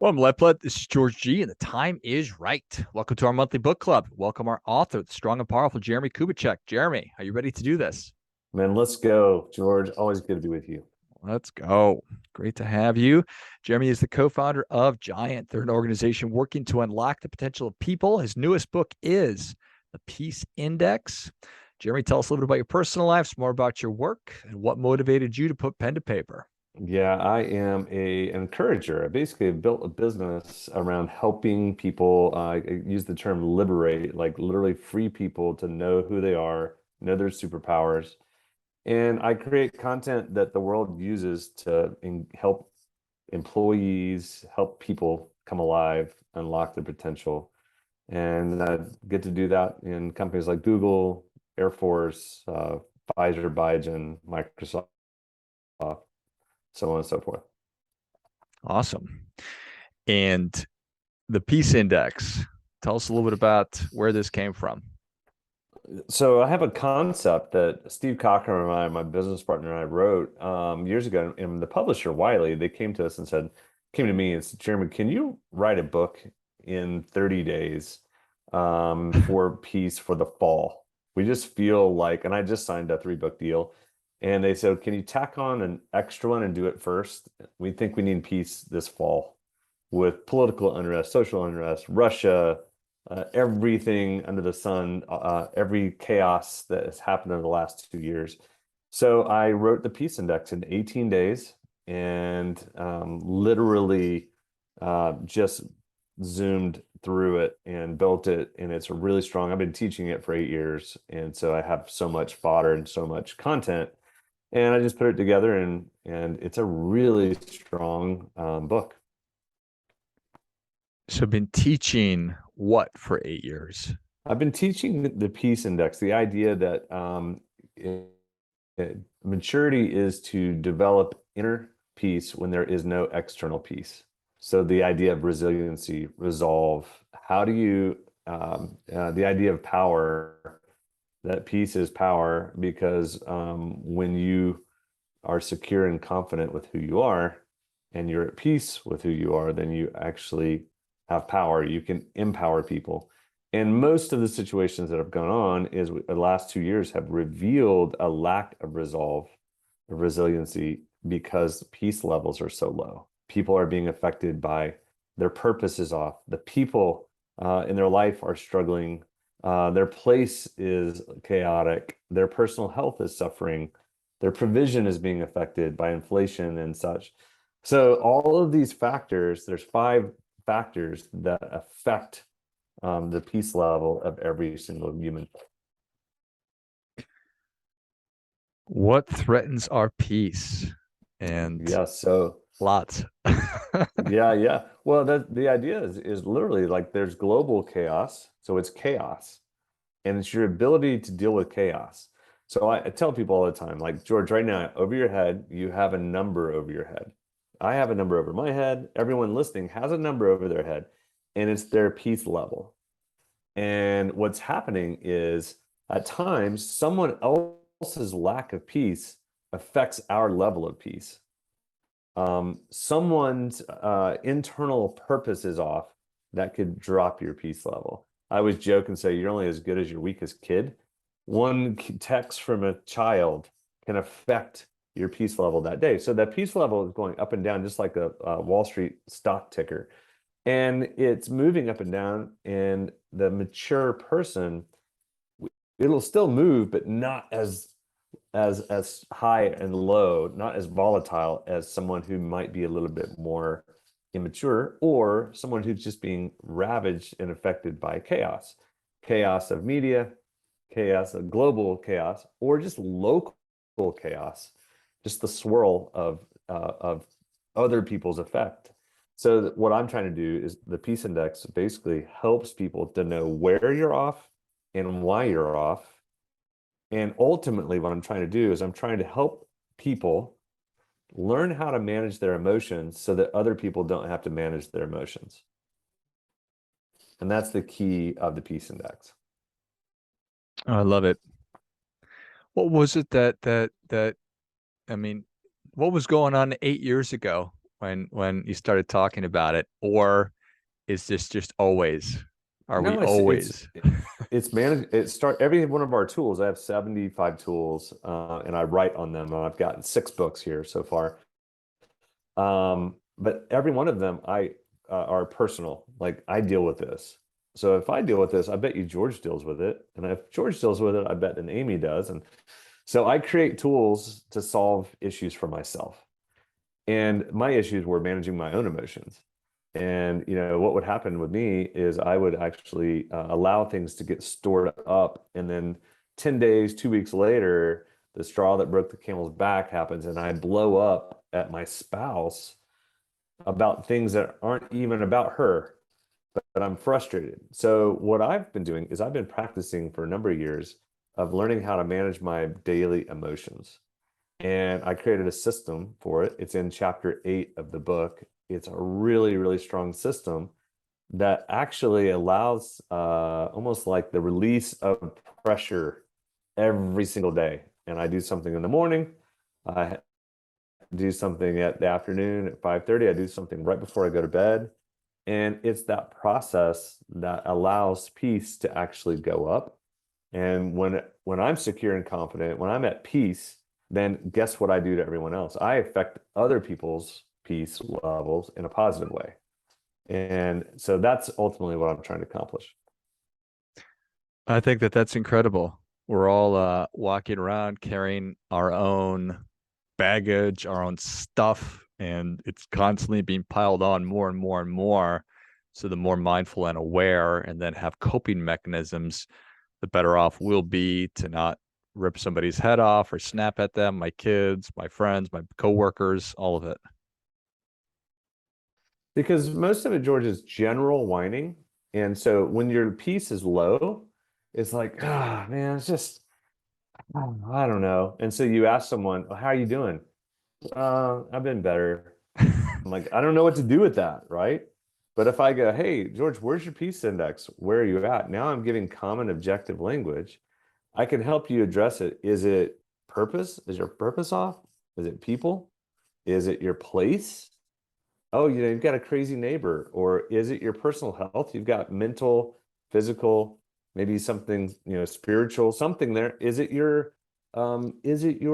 Well, I'm Leplet. This is George G, and the time is right. Welcome to our monthly book club. Welcome our author, the strong and powerful Jeremie Kubicek. Jeremy, are you ready to do this? Man, let's go, George. Always good to be with you. Let's go. Great to have you. Jeremy is the co-founder of GiANT. They're an organization working to unlock the potential of people. His newest book is The Peace Index. Jeremy, tell us a little bit about your personal life, some more about your work, and what motivated you to put pen to paper. Yeah, I am an encourager. I basically built a business around helping people. I use the term liberate, like literally free people to know who they are, know their superpowers. And I create content that the world uses to help employees, help people come alive, unlock their potential. And I get to do that in companies like Google, Air Force, Pfizer, Biogen, Microsoft, so on and so forth. Awesome. And the Peace Index. Tell us a little bit about where this came from. So I have a concept that Steve Cochran and I, my business partner, and I wrote years ago. And the publisher, Wiley, they came to us and came to me and said, Jeremy, can you write a book in 30 days for peace for the fall? We just feel like, and I just signed a 3-book deal. And they said, can you tack on an extra one and do it first? We think we need peace this fall with political unrest, social unrest, Russia, everything under the sun, every chaos that has happened over the last 2 years. So I wrote the Peace Index in 18 days and literally just zoomed through it and built it. And it's really strong. I've been teaching it for 8 years. And so I have so much fodder and so much content. And I just put it together and it's a really strong book. So I've been teaching what for 8 years? I've been teaching the Peace Index, the idea that maturity is to develop inner peace when there is no external peace. So the idea of resiliency, resolve, how do you, the idea of power, that peace is power because when you are secure and confident with who you are and you're at peace with who you are, then you actually have power. You can empower people. And most of the situations that have gone on is the last 2 years have revealed a lack of resolve, of resiliency, because peace levels are so low. People are being affected by their purpose is off. The people in their life are struggling. Their place is chaotic. Their personal health is suffering. Their provision is being affected by inflation and such. So all of these factors, there's 5 factors that affect the peace level of every single human. What threatens our peace? And Yeah, so lots. yeah. Well, the idea is literally like there's global chaos, so it's chaos, and it's your ability to deal with chaos. So I tell people all the time, like, George, right now, over your head, you have a number over your head. I have a number over my head. Everyone listening has a number over their head, and it's their peace level. And what's happening is at times someone else's lack of peace affects our level of peace. Someone's internal purpose is off, that could drop your peace level. I always joke and say you're only as good as your weakest kid. One text from a child can affect your peace level that day. So that peace level is going up and down, just like a Wall Street stock ticker. And it's moving up and down. And the mature person, it'll still move, but not as high and low, not as volatile as someone who might be a little bit more immature, or someone who's just being ravaged and affected by chaos of media, chaos of global chaos, or just local chaos, just the swirl of other people's effect. So what I'm trying to do is the Peace Index basically helps people to know where you're off and why you're off. And ultimately, what I'm trying to do is I'm trying to help people learn how to manage their emotions so that other people don't have to manage their emotions. And that's the key of the Peace Index. I love it. What was it that I mean, what was going on 8 years ago when you started talking about it, or is this just always? Are we No, always? it's managed. Every one of our tools. I have 75 tools, and I write on them. And I've gotten 6 books here so far. But every one of them are personal. Like I deal with this. So if I deal with this, I bet you George deals with it. And if George deals with it, I bet then Amy does. And so I create tools to solve issues for myself. And my issues were managing my own emotions. And what would happen with me is I would actually allow things to get stored up, and then 10 days, 2 weeks later, the straw that broke the camel's back happens, and I blow up at my spouse about things that aren't even about her, but I'm frustrated. So what I've been doing is I've been practicing for a number of years of learning how to manage my daily emotions. And I created a system for it. It's in chapter 8 of the book. It's a really, really strong system that actually allows almost like the release of pressure every single day. And I do something in the morning. I do something at the afternoon at 5:30. I do something right before I go to bed. And it's that process that allows peace to actually go up. And when I'm secure and confident, when I'm at peace, then guess what I do to everyone else? I affect other people's peace levels in a positive way. And so that's ultimately what I'm trying to accomplish. I think that that's incredible. We're all walking around carrying our own baggage, our own stuff, and it's constantly being piled on more and more and more. So the more mindful and aware, and then have coping mechanisms, the better off we'll be to not rip somebody's head off or snap at them, my kids, my friends, my coworkers, all of it. Because most of it, George, is general whining. And so when your peace is low, it's like, ah, man, it's just, I don't know. And so you ask someone, "Well, how are you doing?" I've been better. I'm like, I don't know what to do with that, right? But if I go, "Hey, George, where's your peace index? Where are you at?" Now I'm giving common objective language. I can help you address it. Is it purpose? Is your purpose off? Is it people? Is it your place? Oh, you've got a crazy neighbor. Or is it your personal health? You've got mental, physical, maybe something, spiritual, something there. Is it your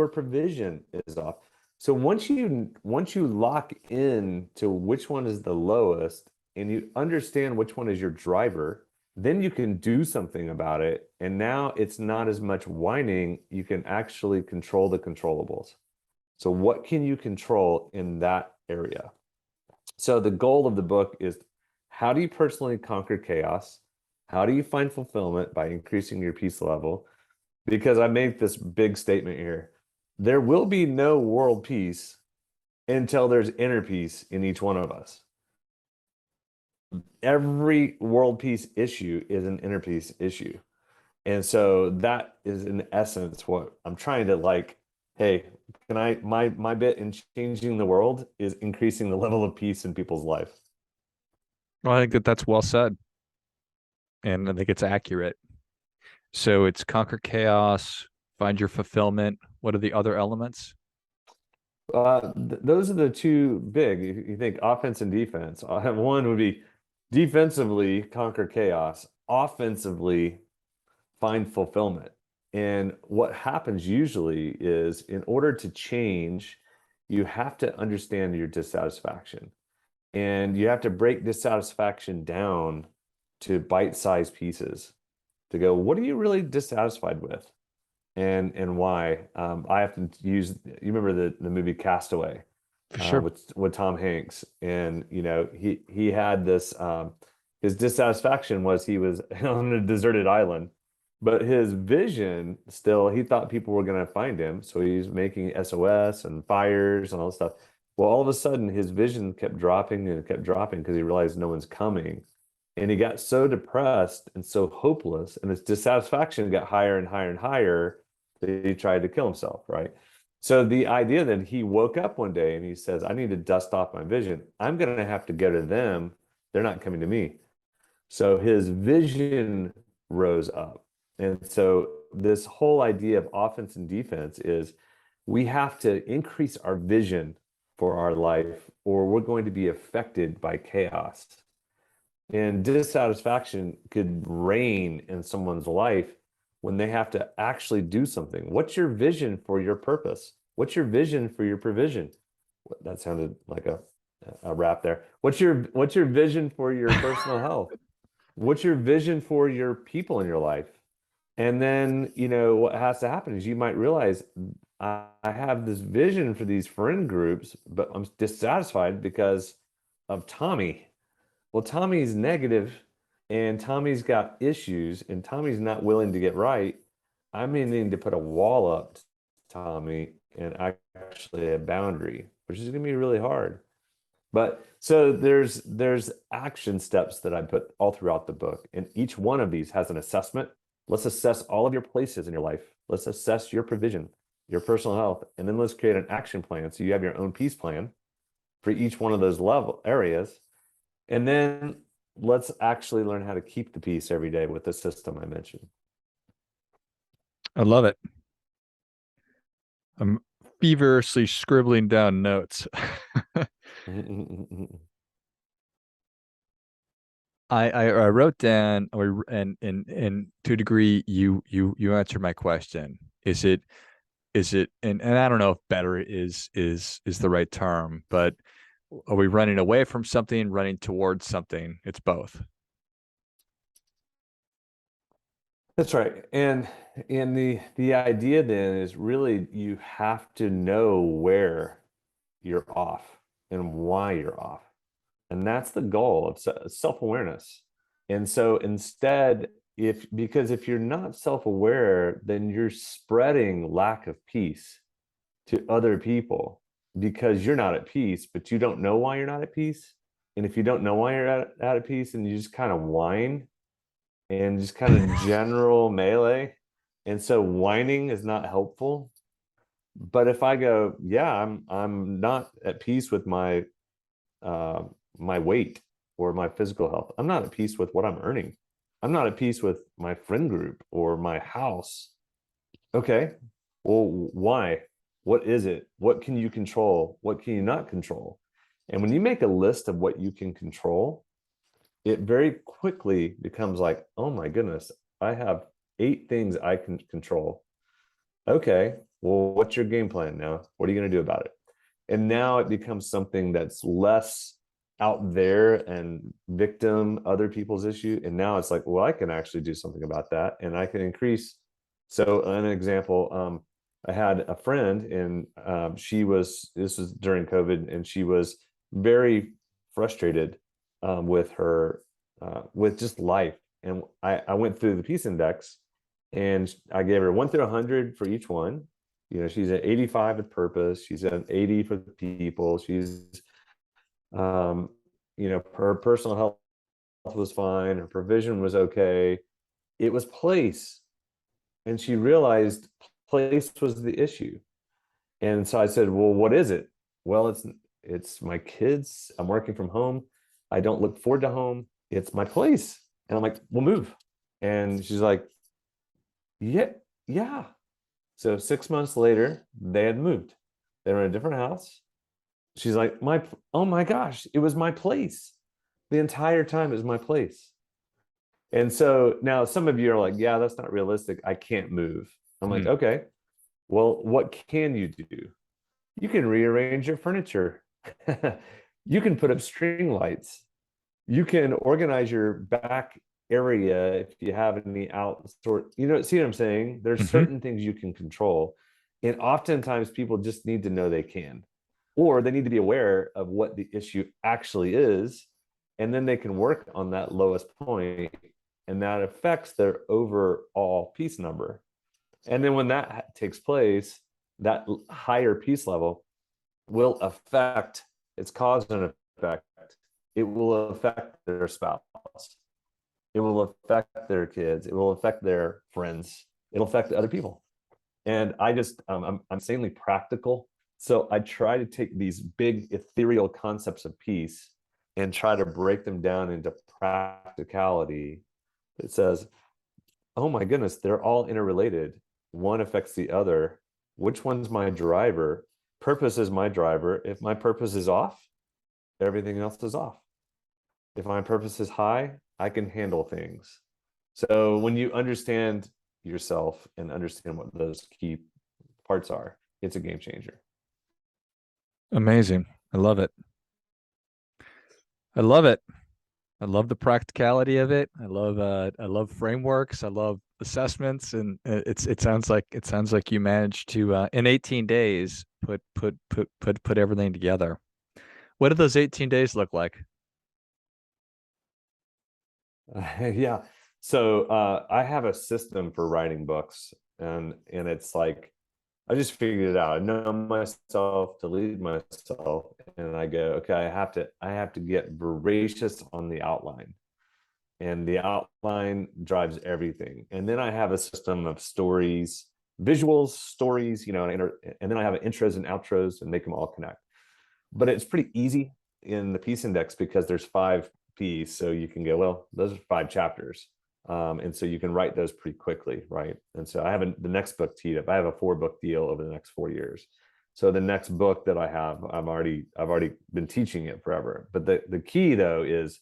provision is off? So once you lock in to which one is the lowest and you understand which one is your driver, then you can do something about it. And now it's not as much whining. You can actually control the controllables. So what can you control in that area? So the goal of the book is, how do you personally conquer chaos? How do you find fulfillment by increasing your peace level? Because I make this big statement here. There will be no world peace until there's inner peace in each one of us. Every world peace issue is an inner peace issue. And so that is in essence what I'm trying to hey, my bit in changing the world is increasing the level of peace in people's life. Well, I think that that's well said, and I think it's accurate. So it's conquer chaos, find your fulfillment. What are the other elements? Those are the two big. You think offense and defense. One would be defensively conquer chaos, offensively find fulfillment. And what happens usually is, in order to change, you have to understand your dissatisfaction. And you have to break dissatisfaction down to bite-sized pieces to go, what are you really dissatisfied with? And why? I have to use, you remember the movie Castaway For sure. with Tom Hanks, and he had this his dissatisfaction was he was on a deserted island, but his vision still, he thought people were going to find him, so he's making SOS and fires and all this stuff. Well, all of a sudden his vision kept dropping and kept dropping because he realized no one's coming. And he got so depressed and so hopeless, and his dissatisfaction got higher and higher and higher, that he tried to kill himself, right? So the idea that he woke up one day and he says, I need to dust off my vision. I'm going to have to go to them. They're not coming to me. So his vision rose up. And so this whole idea of offense and defense is, we have to increase our vision for our life, or we're going to be affected by chaos. And dissatisfaction could reign in someone's life when they have to actually do something. What's your vision for your purpose? What's your vision for your provision? That sounded like a rap there. What's your vision for your personal health? What's your vision for your people in your life? And then, what has to happen is you might realize I have this vision for these friend groups, but I'm dissatisfied because of Tommy. Well, Tommy's negative and Tommy's got issues and Tommy's not willing to get right. I may need to put a wall up to Tommy and actually a boundary, which is going to be really hard. But so there's action steps that I put all throughout the book, and each one of these has an assessment. Let's assess all of your places in your life. Let's assess your provision, your personal health, and then let's create an action plan so you have your own peace plan for each one of those level areas. And then let's actually learn how to keep the peace every day with the system I mentioned. I love it. I'm feverishly scribbling down notes. I wrote down, and to a degree, you answered my question. Is it, and I don't know if better is the right term, but are we running away from something, running towards something? It's both. That's right. And the idea then is really you have to know where you're off and why you're off. And that's the goal of self-awareness. And so instead, because if you're not self-aware, then you're spreading lack of peace to other people because you're not at peace, but you don't know why you're not at peace. And if you don't know why you're at peace and you just kind of whine and just kind of general melee. And so whining is not helpful. But if I go, yeah, I'm not at peace with my my weight or my physical health. I'm not at peace with what I'm earning. I'm not at peace with my friend group or my house. Okay. Well, why? What is it? What can you control? What can you not control? And when you make a list of what you can control, it very quickly becomes like, oh my goodness, I have 8 things I can control. Okay, well, what's your game plan now? What are you going to do about it? And now it becomes something that's less out there and victim other people's issue. And now it's like, well, I can actually do something about that, and I can increase. So an example, I had a friend, and this was during COVID, and she was very frustrated with her with just life. And I went through the peace index, and I gave her 1 through 100 for each one. She's at 85 with purpose. She's at an 80 for the people. She's her personal health was fine. Her provision was okay. It was place. And she realized place was the issue. And so I said, well, what is it? Well, it's my kids. I'm working from home. I don't look forward to home. It's my place. And I'm like, we'll move. And she's like, yeah. So 6 months later, they had moved. They were in a different house. She's like, oh my gosh, it was my place. The entire time it was my place. And so now some of you are like, yeah, that's not realistic. I can't move. I'm like, okay, well, what can you do? You can rearrange your furniture. You can put up string lights. You can organize your back area if you have any see what I'm saying? There's certain things you can control. And oftentimes people just need to know they can, or they need to be aware of what the issue actually is. And then they can work on that lowest point, and that affects their overall peace number. And then when that takes place, that higher peace level will affect its cause and effect. It will affect their spouse. It will affect their kids. It will affect their friends. It'll affect other people. And I'm insanely practical. So I try to take these big ethereal concepts of peace and try to break them down into practicality. It says, oh my goodness, they're all interrelated. One affects the other. Which one's my driver? purpose is my driver. If my purpose is off, everything else is off. If my purpose is high, I can handle things. So when you understand yourself and understand what those key parts are, it's a game changer. Amazing. I love it. I love it. I love the practicality of it. I love frameworks. I love assessments, and it sounds like you managed to in 18 days put everything together. What did those 18 days look like? Yeah. So I have a system for writing books, and it's like I just figured it out. I know myself to lead myself, and I go, okay, I have to get voracious on the outline, and the outline drives everything. And then I have a system of stories, visuals, stories, and then I have intros and outros and make them all connect. But it's pretty easy in the piece index because there's 5 P's, so you can go, well, those are 5 chapters. And so you can write those pretty quickly, right? And so I have the next book teed up. I have a 4-book deal over the next 4 years. So the next book that I have, I've already been teaching it forever. But the key though is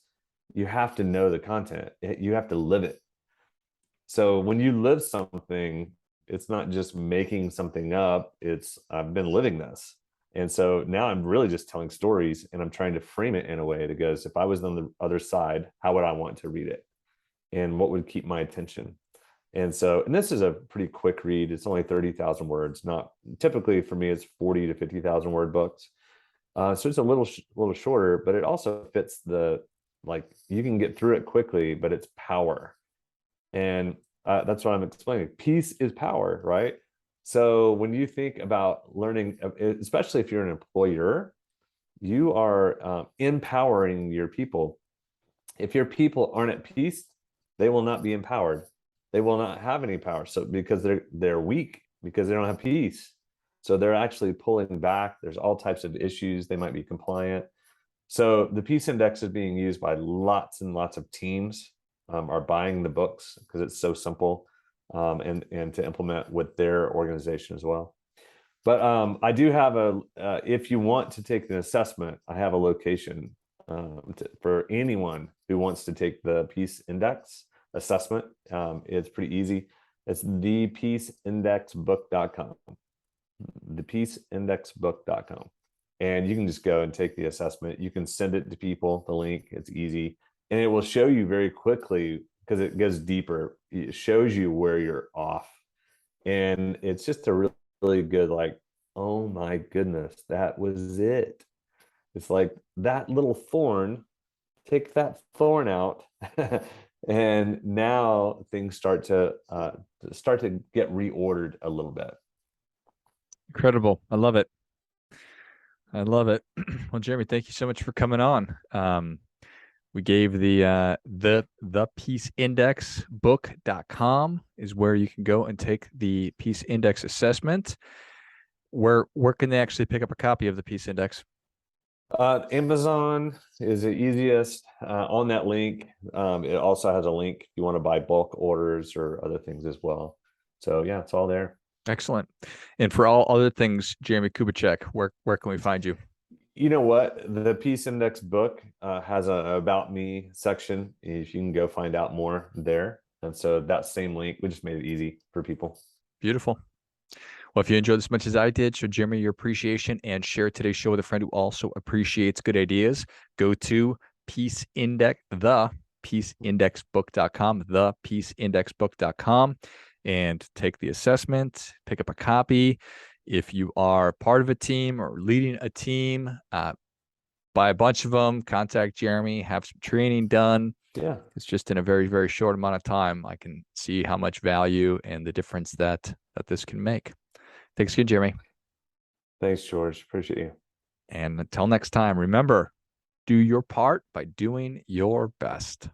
you have to know the content. You have to live it. So when you live something, it's not just making something up. It's I've been living this. And so now I'm really just telling stories, and I'm trying to frame it in a way that goes, if I was on the other side, how would I want to read it? And what would keep my attention? And this is a pretty quick read. It's only 30,000 words. Not typically for me, it's 40 to 50,000 word books. So it's a little shorter, but it also fits you can get through it quickly, but it's power. And that's what I'm explaining. Peace is power, right? So when you think about learning, especially if you're an employer, you are empowering your people. If your people aren't at peace, they will not be empowered. They will not have any power. So because they're weak, because they don't have peace. So they're actually pulling back. There's all types of issues. They might be compliant. So the Peace Index is being used by lots and lots of teams are buying the books because it's so simple and to implement with their organization as well. But I do have if you want to take an assessment, I have a location for anyone who wants to take the Peace Index assessment. It's pretty easy. It's thepeaceindexbook.com. thepeaceindexbook.com. And you can just go and take the assessment. You can send it to people, the link. It's easy. And it will show you very quickly, because it goes deeper. It shows you where you're off. And it's just a really, really good, oh my goodness, that was it. It's like that little thorn, take that thorn out. And now things start to get reordered a little bit. Incredible. I love it. I love it. Well, Jeremie, thank you so much for coming on. We gave the peaceindexbook.com is where you can go and take the Peace Index assessment. Where can they actually pick up a copy of the Peace Index? Amazon is the easiest. On that link, it also has a link if you want to buy bulk orders or other things as well. So yeah, it's all there. Excellent. And for all other things, Jeremie Kubicek, where can we find you? You know what? The Peace Index book has an About Me section. If you can go find out more there. And so that same link, we just made it easy for people. Beautiful. Well, if you enjoyed as much as I did, show Jeremie your appreciation and share today's show with a friend who also appreciates good ideas. Go to thepeaceindexbook.com, thepeaceindexbook.com, and take the assessment, pick up a copy. If you are part of a team or leading a team, buy a bunch of them, contact Jeremie, have some training done. Yeah. It's just in a very, very short amount of time. I can see how much value and the difference that this can make. Thanks again, Jeremie. Thanks, George. Appreciate you. And until next time, remember, do your part by doing your best.